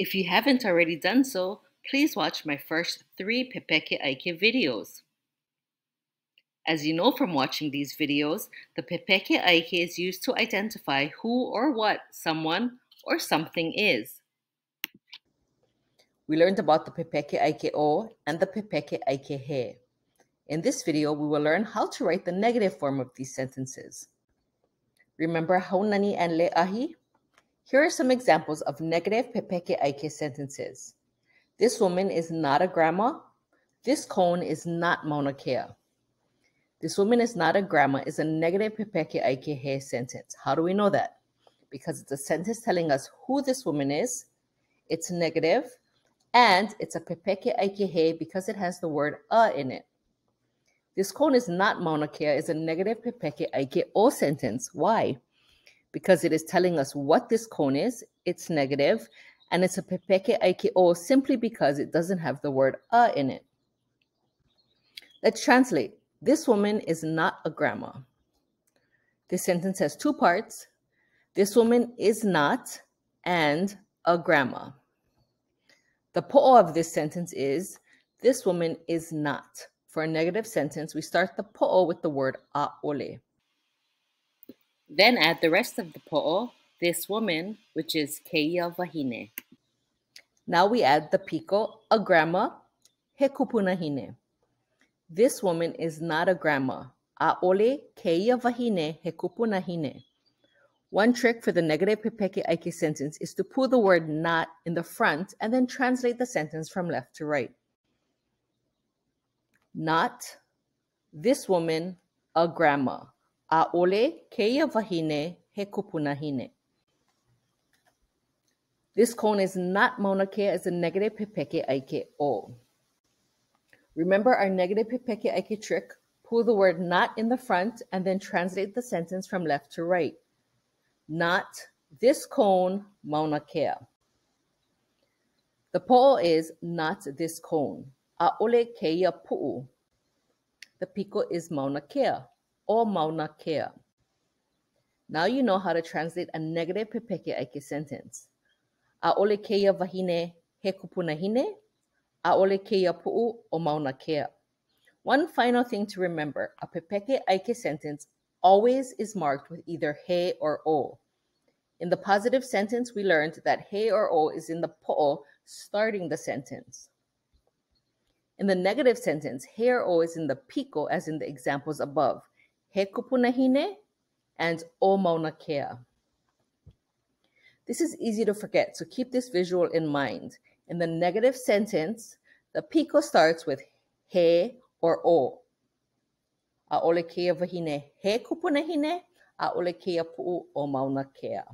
If you haven't already done so, please watch my first 3 Pepeke ʻAʻike videos. As you know from watching these videos, the Pepeke ʻAʻike is used to identify who or what someone or something is. We learned about the Pepeke ʻAʻike o and the Pepeke ʻAʻike he. In this video, we will learn how to write the negative form of these sentences. Remember haunani and le'ahi? Here are some examples of negative Pepeke ʻAʻike sentences. This woman is not a grandma. This cone is not Mauna Kea. This woman is not a grandma is a negative Pepeke ʻAʻike he sentence. How do we know that? Because it's a sentence telling us who this woman is, it's negative, and it's a Pepeke ʻAʻike he because it has the word a in it. This cone is not Mauna Kea is a negative Pepeke ʻAʻike o sentence. Why? Because it is telling us what this cone is, it's negative, and it's a Pepeke ʻAʻike o simply because it doesn't have the word a in it. Let's translate. This woman is not a grandma. This sentence has 2 parts. This woman is not and a grandma. The po'o of this sentence is, this woman is not. For a negative sentence, we start the po'o with the word ʻAʻole. Then add the rest of the po'o, this woman, which is keia wahine. Now we add the piko, a grandma, he kupunahine. This woman is not a grandma. ʻAʻole keia wahine he kupunahine. One trick for the negative Pepeke ʻAʻike sentence is to put the word not in the front and then translate the sentence from left to right. Not, this woman, a grandma. ʻAʻole keia wahine he kupunahine. This cone is not Mauna Kea as a negative Pepeke ʻAʻike o. Remember our negative Pepeke ʻAʻike trick? Pull the word not in the front and then translate the sentence from left to right. Not this cone, Mauna Kea. The po'o is not this cone. ʻAʻole keia pu'u. The piko is Mauna Kea, o Mauna Kea. Now you know how to translate a negative Pepeke ʻAʻike sentence. ʻAʻole keia wahine he kupunahine. ʻAʻole keia pu'u o Mauna Kea. One final thing to remember, a Pepeke ʻAʻike sentence always is marked with either he or o. In the positive sentence, we learned that he or o is in the po'o starting the sentence. In the negative sentence, he or o is in the piko as in the examples above. He kupunahine and o Mauna Kea. This is easy to forget, so keep this visual in mind. In the negative sentence, the piko starts with he or o. ʻAʻole keia wahine he kupunahine, ʻaʻole keia pu'u o Mauna Kea.